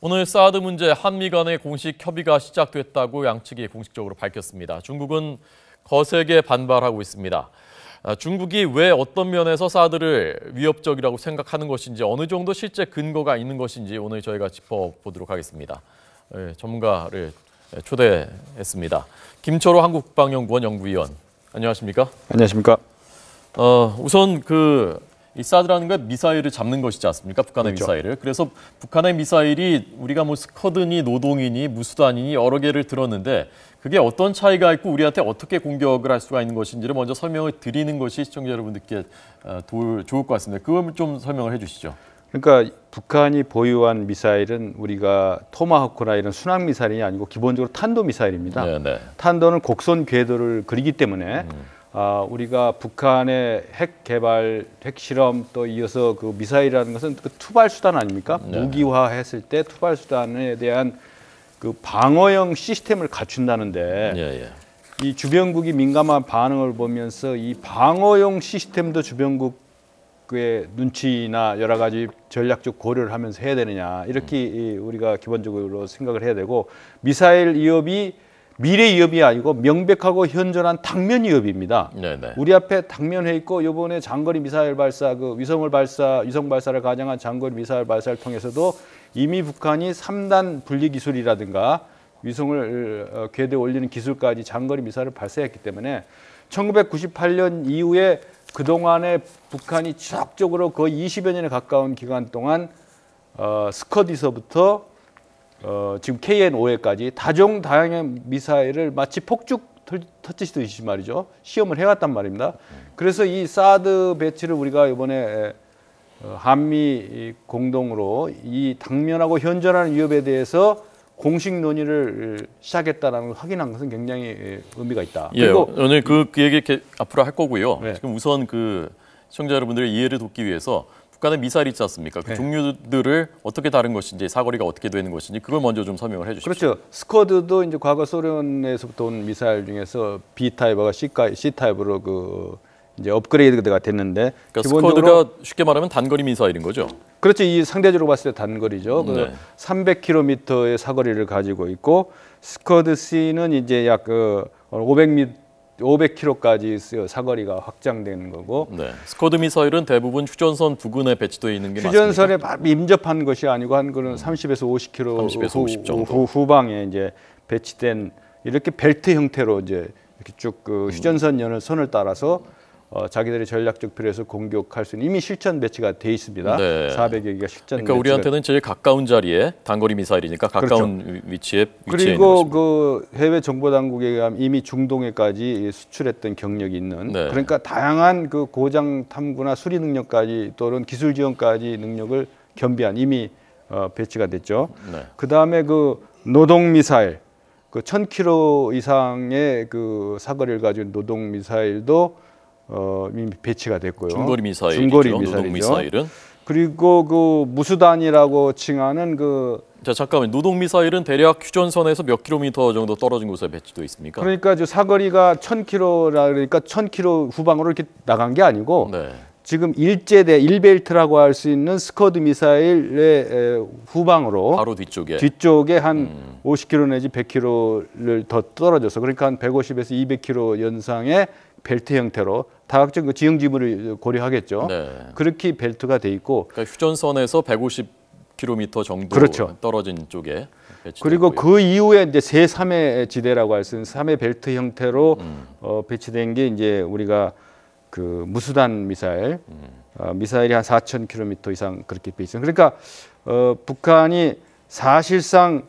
오늘 사드 문제 한미 간의 공식 협의가 시작됐다고 양측이 공식적으로 밝혔습니다. 중국은 거세게 반발하고 있습니다. 중국이 왜 어떤 면에서 사드를 위협적이라고 생각하는 것인지 어느 정도 실제 근거가 있는 것인지 오늘 저희가 짚어보도록 하겠습니다. 전문가를 초대했습니다. 김철호 한국국방연구원 연구위원, 안녕하십니까? 안녕하십니까? 우선 이 사드라는 건 미사일을 잡는 것이지 않습니까? 북한의 그렇죠. 미사일을. 그래서 북한의 미사일이 우리가 뭐 스커드니 노동이니 무수단이니 여러 개를 들었는데 그게 어떤 차이가 있고 우리한테 어떻게 공격을 할 수가 있는 것인지를 먼저 설명을 드리는 것이 시청자 여러분들께 좋을 것 같습니다. 그걸 좀 설명을 해 주시죠. 그러니까 북한이 보유한 미사일은 우리가 토마호크나 이런 순항 미사일이 아니고 기본적으로 탄도 미사일입니다. 네네. 탄도는 곡선 궤도를 그리기 때문에 우리가 북한의 핵 개발, 핵 실험 또 이어서 그 미사일이라는 것은 그 투발 수단 아닙니까? 네. 무기화했을 때 투발 수단에 대한 그 방어형 시스템을 갖춘다는데 예. 이 주변국이 민감한 반응을 보면서 이 방어용 시스템도 주변국의 눈치나 여러 가지 전략적 고려를 하면서 해야 되느냐 이렇게 우리가 기본적으로 생각을 해야 되고 미사일 위협이 미래 위협이 아니고 명백하고 현존한 당면 위협입니다. 네네. 우리 앞에 당면해 있고 이번에 장거리 미사일 발사, 위성 발사를 가정한 장거리 미사일 발사를 통해서도 이미 북한이 3단 분리 기술이라든가 위성을 궤도에 올리는 기술까지 장거리 미사일을 발사했기 때문에 1998년 이후에 그동안에 북한이 지속적으로 거의 20여 년에 가까운 기간 동안 스커드에서부터 지금 KN-5A까지 다종다양한 미사일을 마치 폭죽 터치듯이 말이죠. 시험을 해왔단 말입니다. 그래서 이 사드 배치를 우리가 이번에 한미 공동으로 이 당면하고 현존하는 위협에 대해서 공식 논의를 시작했다는 걸 확인한 것은 굉장히 의미가 있다. 예, 오늘 그 얘기 앞으로 할 거고요. 네. 지금 우선 시청자 여러분들의 이해를 돕기 위해서 북한의 미사일이 있지 않습니까? 그 네. 종류들을 어떻게 다른 것인지, 사거리가 어떻게 되는 것인지 그걸 먼저 좀 설명을 해 주십시오. 그렇죠. 스커드도 이제 과거 소련에서부터 온 미사일 중에서 B타입과 C타입으로 이제 업그레이드가 됐는데 그러니까 스커드가 쉽게 말하면 단거리 미사일인 거죠? 그렇죠. 이 상대적으로 봤을 때 단거리죠. 네. 300km의 사거리를 가지고 있고 스커드 C는 이제 약 500km까지 사거리가 확장되는 거고. 네. 스커드 미사일은 대부분 휴전선 부근에 배치되어 있는 게 휴전선에 맞습니까? 임접한 것이 아니고 한 거는 30에서 50km 30에서 50 정도. 후방에 이제 배치된 이렇게 벨트 형태로 이제 이렇게 쭉 휴전선 연을 선을 따라서 자기들의 전략적 필요에서 공격할 수 있는 이미 실전 배치가 돼 있습니다. 네. 400여 개가 실전. 그러니까 우리한테는 제일 가까운 자리에 단거리 미사일이니까 가까운 그렇죠. 위치에 그리고 있는 것입니다. 해외 정보 당국에 의하면 이미 중동에까지 수출했던 경력이 있는. 네. 그러니까 다양한 고장 탐구나 수리 능력까지 또는 기술 지원까지 능력을 겸비한 이미 배치가 됐죠. 네. 그 다음에 노동 미사일, 1000km 이상의 사거리를 가진 노동 미사일도 이미 배치가 됐고요. 중거리 미사일이죠. 중거리 노동 미사일은. 그리고 무수단이라고 칭하는 자, 잠깐만. 노동 미사일은 대략 휴전선에서 몇 킬로미터 정도 떨어진 곳에 배치되어 있습니까? 그러니까 사거리가 1000km라 그러니까 1000km 후방으로 이렇게 나간 게 아니고 네. 지금 일벨트라고 할 수 있는 스커드 미사일의 후방으로 바로 뒤쪽에 한 50km 내지 100km를 더 떨어져서 그러니까 한 150에서 200km 연상의 벨트 형태로 다각적 지형 지물을 고려하겠죠. 네. 그렇게 벨트가 돼 있고 그러니까 휴전선에서 150km 정도 그렇죠. 떨어진 쪽에 배치되어 그리고 있고요. 그 이후에 이제 세3의 지대라고 할 수 있는 3의 벨트 형태로 배치된 게 이제 우리가 무수단 미사일, 미사일이 한 4,000km 이상 그렇게 돼 있어요. 그러니까 북한이 사실상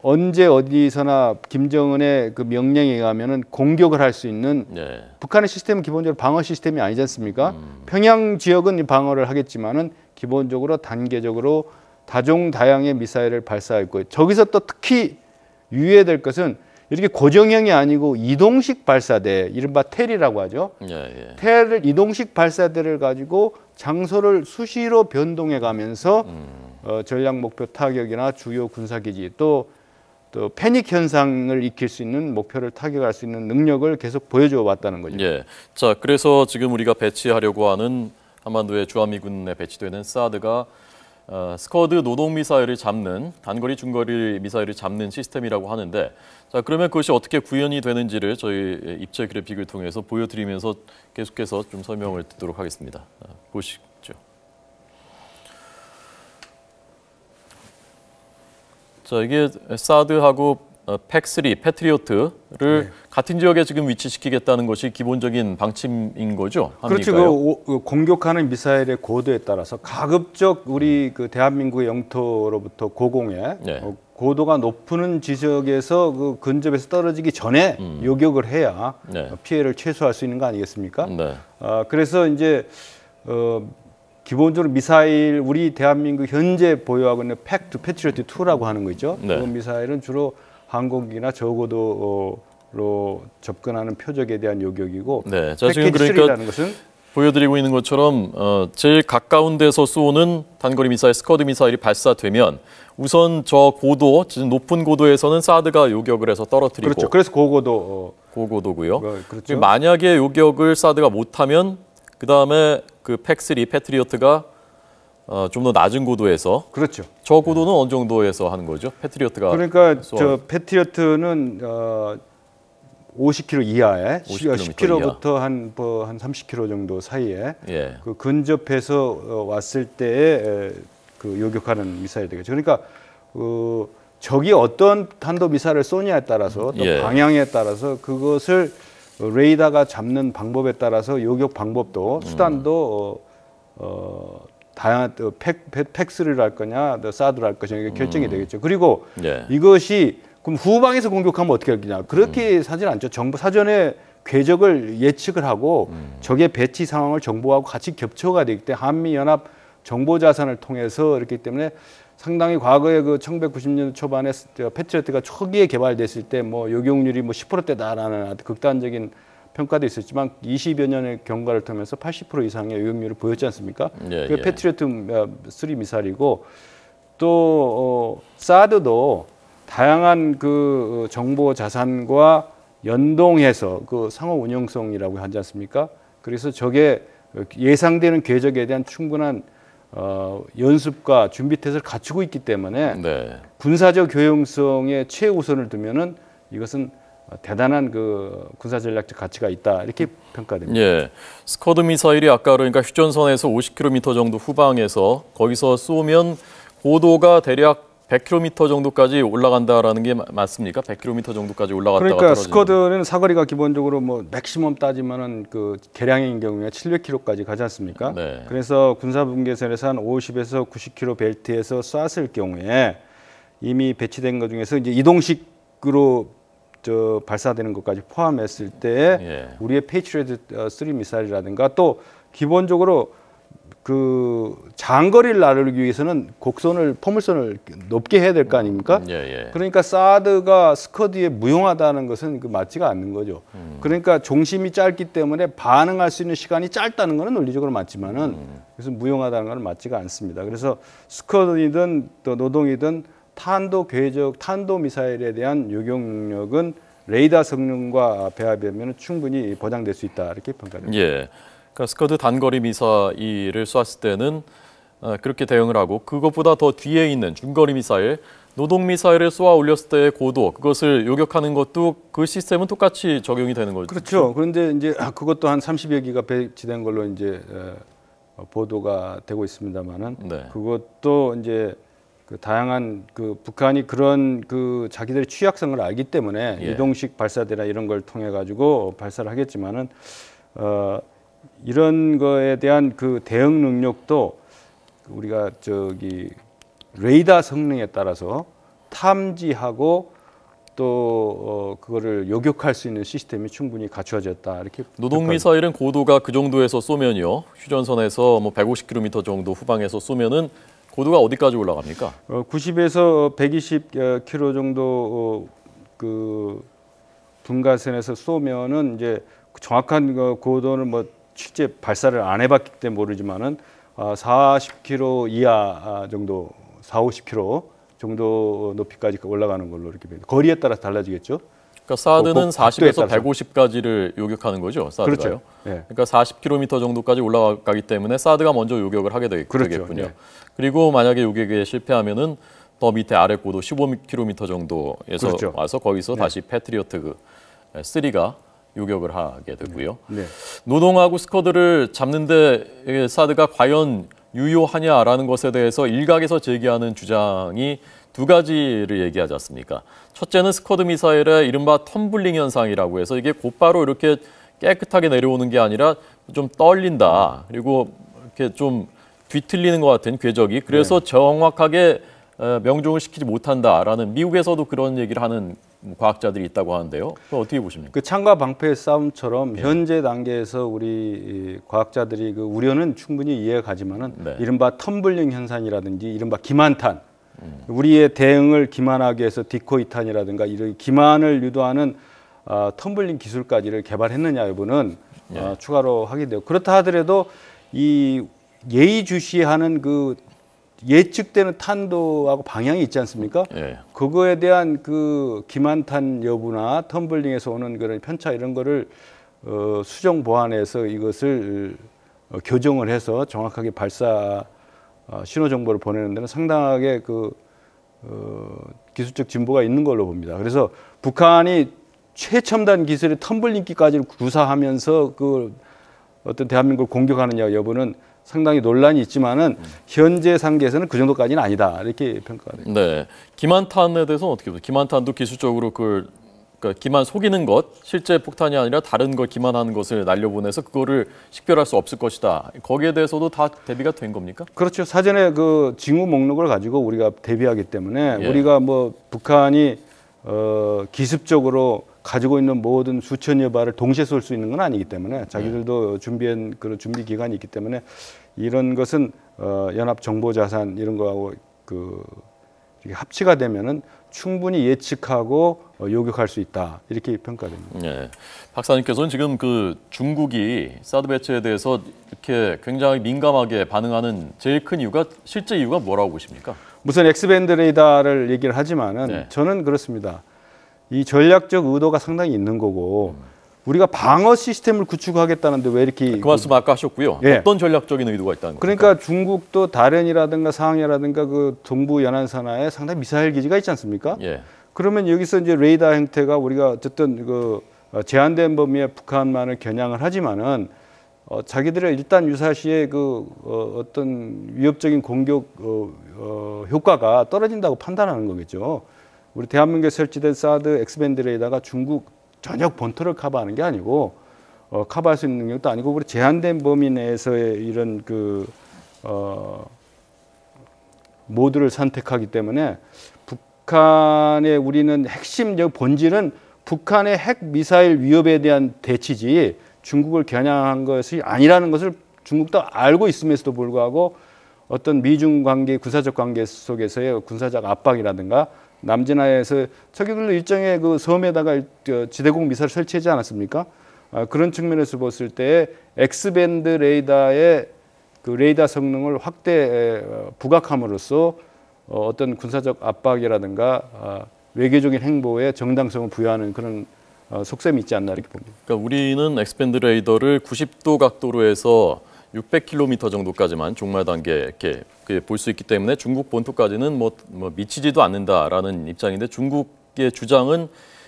언제 어디서나 김정은의 명령에 의하면은 공격을 할 수 있는 네. 북한의 시스템은 기본적으로 방어 시스템이 아니지 않습니까? 평양 지역은 방어를 하겠지만은 기본적으로 단계적으로 다종다양의 미사일을 발사했고 저기서 또 특히 유의해야 될 것은 이렇게 고정형이 아니고 이동식 발사대, 이른바 텔이라고 하죠. 예. 텔을 이동식 발사대를 가지고 장소를 수시로 변동해 가면서 전략 목표 타격이나 주요 군사기지 또 패닉 현상을 익힐 수 있는 목표를 타격할 수 있는 능력을 계속 보여줘 왔다는 거죠. 예. 자, 그래서 지금 우리가 배치하려고 하는 한반도의 주한미군에 배치되는 사드가 스커드 노동 미사일을 잡는 단거리 중거리 미사일을 잡는 시스템이라고 하는데 자 그러면 그것이 어떻게 구현이 되는지를 저희 입체 그래픽을 통해서 보여드리면서 계속해서 좀 설명을 듣도록 하겠습니다. 보시죠. 자 이게 사드하고 팩3 패트리어트를 같은 지역에 지금 위치시키겠다는 것이 기본적인 방침인 거죠? 그렇죠. 그 공격하는 미사일의 고도에 따라서 가급적 우리 그 대한민국의 영토로부터 고공에 고도가 높은 지역에서 그 근접해서 떨어지기 전에 요격을 해야 피해를 최소화할 수 있는 거 아니겠습니까? 그래서 이제 기본적으로 미사일 우리 대한민국 현재 보유하고 있는 패트리어트 2라고 하는 거 있죠. 그 미사일은 주로 항공기나 저고도로 접근하는 표적에 대한 요격이고 자, 지금 그러니까 것은 보여드리고 있는 것처럼 제일 가까운 데서 쏘는 단거리 미사일, 스커드 미사일이 발사되면 우선 저 고도, 높은 고도에서는 사드가 요격을 해서 떨어뜨리고 그렇죠. 그래서 고고도고요. 그렇죠. 만약에 요격을 사드가 못하면 그 다음에 그 팩3 패트리어트가 좀 더 낮은 고도에서 그렇죠. 저 고도는 어느 정도에서 하는 거죠? 패트리어트가 그러니까 저 패트리어트는 50km 이하에 10km부터 한 30km 정도 사이에 그 근접해서 왔을 때에 그 요격하는 미사일이 되겠죠. 그러니까 적이 어떤 탄도 미사일을 쏘냐에 따라서 또 방향에 따라서 그것을 레이더가 잡는 방법에 따라서 요격 방법도 수단도 다양한 팩3를 할 거냐, 사드를 할 것이냐 이게 결정이 되겠죠. 그리고 이것이 그럼 후방에서 공격하면 어떻게 하겠냐? 그렇게 사진 않죠. 정보 사전에 궤적을 예측을 하고 적의 배치 상황을 정보하고 같이 겹쳐가 되기 때문에 한미 연합 정보 자산을 통해서 그렇기 때문에 상당히 과거에 그 1990년 초반에 패트리어트가 초기에 개발됐을 때 뭐 요격률이 뭐 10%대다라는 아주 극단적인 평가도 있었지만 20여 년의 경과를 통해서 80% 이상의 요격률을 보였지 않습니까? 그게 패트리어트 3 미사일이고 또 사드도 다양한 그 정보 자산과 연동해서 그 상호 운용성이라고 하지 않습니까? 그래서 적의 예상되는 궤적에 대한 충분한 연습과 준비 태세를 갖추고 있기 때문에 군사적 효용성에 최우선을 두면은 이것은 대단한 그 군사전략적 가치가 있다 이렇게 평가됩니다. 스커드 미사일이 아까 그러니까 휴전선에서 50km 정도 후방에서 거기서 쏘면 고도가 대략 100km 정도까지 올라간다라는 게 맞습니까? 100km 정도까지 올라갔다가 그러니까 떨어지는. 스커드는 사거리가 기본적으로 뭐 맥시멈 따지면은 그 개량인 경우에 700km까지 가지 않습니까? 그래서 군사분계선에서 한 50에서 90km 벨트에서 쐈을 경우에 이미 배치된 것 중에서 이제 이동식으로 발사되는 것까지 포함했을 때 우리의 패트리어트 3 미사일이라든가 또 기본적으로 그 장거리를 나르기 위해서는 곡선을 포물선을 높게 해야 될 거 아닙니까? 그러니까 사드가 스커드에 무용하다는 것은 그 맞지가 않는 거죠. 그러니까 종심이 짧기 때문에 반응할 수 있는 시간이 짧다는 것은 논리적으로 맞지만은 그래서 무용하다는 것은 맞지가 않습니다. 그래서 스커드이든 또 노동이든 탄도 궤적, 탄도 미사일에 대한 요격 능력은 레이더 성능과 배합하면 충분히 보장될 수 있다 이렇게 평가됩니다. 그러니까 스커드 단거리 미사일을 쐈을 때는 그렇게 대응을 하고 그것보다 더 뒤에 있는 중거리 미사일, 노동 미사일을 쏘아 올렸을 때의 고도, 그것을 요격하는 것도 그 시스템은 똑같이 적용이 되는 거죠. 그렇죠. 그런데 이제 그것도 한 30여 기가 배치된 걸로 이제 보도가 되고 있습니다만은 그것도 이제 그 다양한 그 북한이 그런 그 자기들의 취약성을 알기 때문에 이동식 발사대나 이런 걸 통해 가지고 발사를 하겠지만은 이런 거에 대한 그 대응 능력도 우리가 레이더 성능에 따라서 탐지하고 또 그거를 요격할 수 있는 시스템이 충분히 갖추어졌다 이렇게. 노동 미사일은 고도가 그 정도에서 쏘면요, 휴전선에서 뭐 150km 정도 후방에서 쏘면은 고도가 어디까지 올라갑니까? 90에서 120km 정도 그 분가선에서 쏘면은 이제 정확한 고도는 뭐 실제 발사를 안 해봤기 때문에 모르지만은 40km 이하 정도, 40, 50km 정도 높이까지 올라가는 걸로 이렇게 봅니다. 거리에 따라 달라지겠죠. 그러니까 사드는 각도에 40에서 따라서. 150까지를 요격하는 거죠, 사드가요. 그렇죠. 예. 그러니까 40km 정도까지 올라가기 때문에 사드가 먼저 요격을 하게 그렇죠. 되겠군요. 예. 그리고 만약에 요격에 실패하면은 더 밑에 아래 고도 15km 정도에서 그렇죠. 와서 거기서 다시 패트리어트 3가 요격을 하게 되고요. 네. 노동하고 스커드를 잡는데 사드가 과연 유효하냐라는 것에 대해서 일각에서 제기하는 주장이 두 가지를 얘기하지 않습니까? 첫째는 스커드 미사일의 이른바 텀블링 현상이라고 해서 이게 곧바로 이렇게 깨끗하게 내려오는 게 아니라 좀 떨린다. 그리고 이렇게 좀 뒤틀리는 것 같은 궤적이. 그래서 정확하게 명중을 시키지 못한다라는 미국에서도 그런 얘기를 하는 과학자들이 있다고 하는데요. 그거 어떻게 보십니까? 그 창과 방패의 싸움처럼 현재 단계에서 우리 과학자들이 그 우려는 충분히 이해가 가지만은 네. 이른바 텀블링 현상이라든지 이른바 기만탄, 우리의 대응을 기만하기 위해서 디코이탄이라든가 이런 기만을 유도하는 텀블링 기술까지를 개발했느냐 여부는 추가로 확인돼요. 그렇다 하더라도 이 예의주시하는 그 예측되는 탄도하고 방향이 있지 않습니까? 예. 그거에 대한 그 기만탄 여부나 텀블링에서 오는 그런 편차 이런 거를 수정 보완해서 이것을 교정을 해서 정확하게 발사 신호 정보를 보내는 데는 상당하게 그 기술적 진보가 있는 걸로 봅니다. 그래서 북한이 최첨단 기술의 텀블링기까지 구사하면서 그 어떤 대한민국을 공격하느냐 여부는 상당히 논란이 있지만은 현재 상태에서는 그 정도까지는 아니다 이렇게 평가가 됩니다. 네, 기만탄에 대해서는 어떻게 보세요? 기만탄도 기술적으로 그러니까 기만 속이는 것, 실제 폭탄이 아니라 다른 걸 기만하는 것을 날려보내서 그거를 식별할 수 없을 것이다. 거기에 대해서도 다 대비가 된 겁니까? 그렇죠. 사전에 그 징후 목록을 가지고 우리가 대비하기 때문에 예. 우리가 뭐 북한이 기습적으로 가지고 있는 모든 수천여 발을 동시에 쏠 수 있는 건 아니기 때문에 자기들도 준비한 그런 준비 기간이 있기 때문에 이런 것은 연합 정보 자산 이런 거하고 그 이렇게 합치가 되면은 충분히 예측하고 요격할 수 있다 이렇게 평가됩니다. 네, 박사님께서는 지금 그 중국이 사드 배치에 대해서 이렇게 굉장히 민감하게 반응하는 제일 큰 이유가 실제 이유가 뭐라고 보십니까? 우선 엑스밴드 레이더를 얘기를 하지만은 네. 저는 그렇습니다. 이 전략적 의도가 상당히 있는 거고 우리가 방어 시스템을 구축하겠다는데 왜 이렇게 그 말씀 아까 하셨고요. 예. 어떤 전략적인 의도가 있다는 겁니까? 그러니까 중국도 다롄이라든가 상해라든가 그 동부 연안선하에 상당히 미사일 기지가 있지 않습니까? 예. 그러면 여기서 이제 레이더 형태가 우리가 어쨌든 그 제한된 범위의 북한만을 겨냥을 하지만은 자기들의 일단 유사시에 그 어떤 위협적인 공격 효과가 떨어진다고 판단하는 거겠죠. 우리 대한민국에 설치된 사드 엑스밴드 레이더가 중국 전역 본토를 커버하는 게 아니고 커버할 수 있는 능력도 아니고 우리 제한된 범위 내에서의 이런 그 모드를 선택하기 때문에 북한의 우리는 핵심 본질은 북한의 핵 미사일 위협에 대한 대치지 중국을 겨냥한 것이 아니라는 것을 중국도 알고 있음에도 불구하고 어떤 미중 관계, 군사적 관계 속에서의 군사적 압박이라든가 남진하에서 저기들도 일정의 그 섬에다가 지대공 미사를 설치하지 않았습니까? 그런 측면에서 봤을 때 엑스밴드 레이더의 그 레이더 성능을 확대 부각함으로써 어떤 군사적 압박이라든가 외교적인 행보에 정당성을 부여하는 그런 속셈이 있지 않나 이렇게 봅니다. 그러니까 우리는 엑스밴드 레이더를 90도 각도로 해서 600km 정도까지만 종말 단계 이렇게 볼 수 있기 때문에 중국 본토까지는 뭐 미치지도 않는다라는 입장인데 중국의 주장은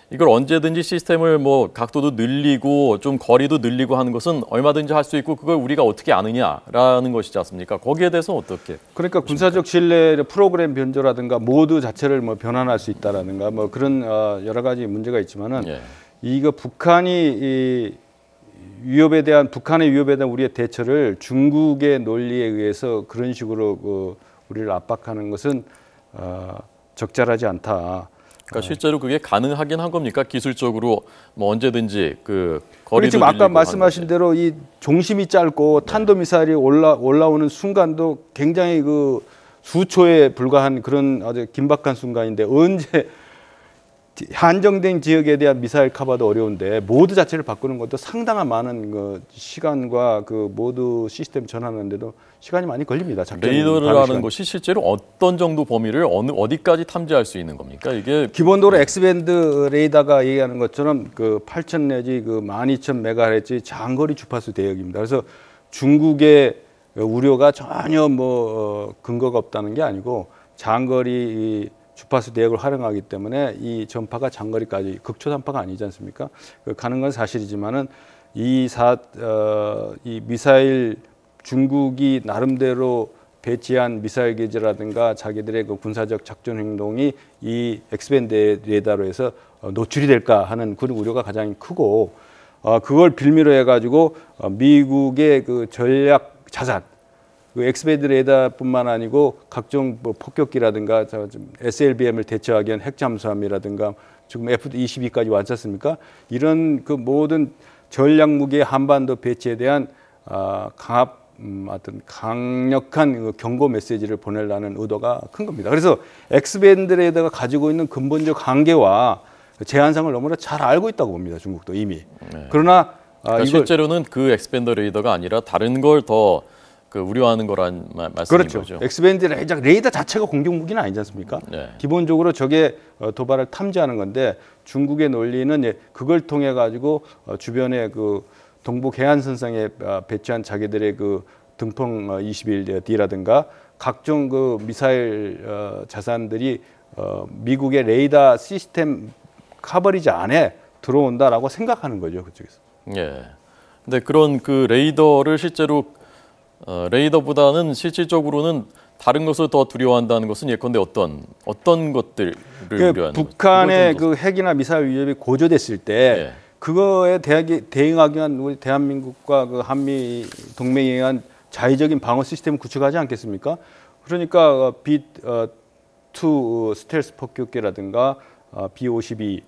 이걸 언제든지 시스템을 뭐 각도도 늘리고 좀 거리도 늘리고 하는 것은 얼마든지 할 수 있고 그걸 우리가 어떻게 아느냐라는 것이지 않습니까? 거기에 대해서 어떻게? 그러니까 군사적 신뢰 프로그램 변조라든가 모드 자체를 뭐 변환할 수 있다라든가 뭐 그런 여러 가지 문제가 있지만은 예. 이거 북한이 위협에 대한 북한의 위협에 대한 우리의 대처를 중국의 논리에 의해서 그런 식으로 우리를 압박하는 것은 적절하지 않다. 그러니까 실제로 그게 가능하긴 한 겁니까? 기술적으로 뭐 언제든지 그 거리도 지금 아까 늘리고 말씀하신 하는 대로 이 종심이 짧고 탄도 미사일이 올라오는 순간도 굉장히 그 수초에 불과한 그런 아주 긴박한 순간인데 언제 한정된 지역에 대한 미사일 커버도 어려운데 모드 자체를 바꾸는 것도 상당한 많은 그 시간과 그 모드 시스템 전환하는데도 시간이 많이 걸립니다. 레이더라는 것이 실제로 어떤 정도 범위를 어디까지 탐지할 수 있는 겁니까? 이게 기본적으로 X밴드 레이더가 얘기하는 것처럼 그 8,000 내지 그 12,000MHz 장거리 주파수 대역입니다. 그래서 중국의 우려가 전혀 근거가 없다는 게 아니고 장거리 주파수 대역을 활용하기 때문에 이 전파가 장거리까지 극초단파가 아니지 않습니까? 가는 건 사실이지만은 이 미사일 중국이 나름대로 배치한 미사일 기지라든가 자기들의 그 군사적 작전 행동이 이 X밴드 레이더로 해서 노출이 될까 하는 그런 우려가 가장 크고 그걸 빌미로 해가지고 미국의 그 전략 자산 그 X밴드 레이더뿐만 아니고 각종 폭격기라든가 SLBM을 대처하기 위한 핵잠수함이라든가 지금 F-22까지 왔지 않습니까? 이런 그 모든 전략 무기의 한반도 배치에 대한 어떤 강력한 경고 메시지를 보내려는 의도가 큰 겁니다. 그래서 X밴드 레이더가 가지고 있는 근본적 한계와 제한성을 너무나 잘 알고 있다고 봅니다. 중국도 이미. 네. 그러나 그러니까 실제로는 그 X밴드 레이더가 아니라 다른 걸 더 우려하는 거란 말씀인 그렇죠. 거죠. X밴드 레이더 자체가 공격 무기는 아니지 않습니까? 네. 기본적으로 저게 도발을 탐지하는 건데 중국의 논리는 그걸 통해 가지고 주변에 그 동북 해안선상에 배치한 자기들의 그 등phong 21D라든가 각종 그 미사일 자산들이 미국의 레이더 시스템 커버리지 안에 들어온다라고 생각하는 거죠, 그쪽에서. 예. 근데 그런 그 레이더를 실제로 레이더보다는 실질적으로는 다른 것을 더 두려워한다는 것은 예컨대 어떤 것들을 우려하는 북한의 그 핵이나 미사일 위협이 고조됐을 때 예. 그거에 대응하기 위한 우리 대한민국과 그 한미 동맹에 의한 자의적인 방어 시스템을 구축하지 않겠습니까? 그러니까 B-2 스텔스 폭격기라든가 B-52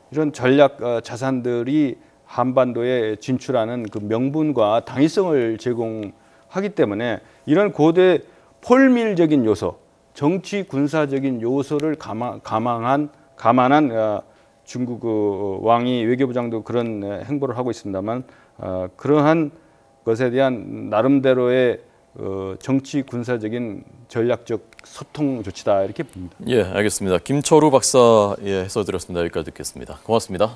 이런 전략 자산들이 한반도에 진출하는 그 명분과 당위성을 제공하기 때문에 이런 고대 폴밀적인 요소, 정치 군사적인 요소를 감안한 중국 왕이 외교부장도 그런 행보를 하고 있습니다만 그러한 것에 대한 나름대로의 정치 군사적인 전략적 소통 조치다 이렇게 봅니다. 예, 알겠습니다. 김철우 박사의 해설 드렸습니다. 여기까지 듣겠습니다. 고맙습니다.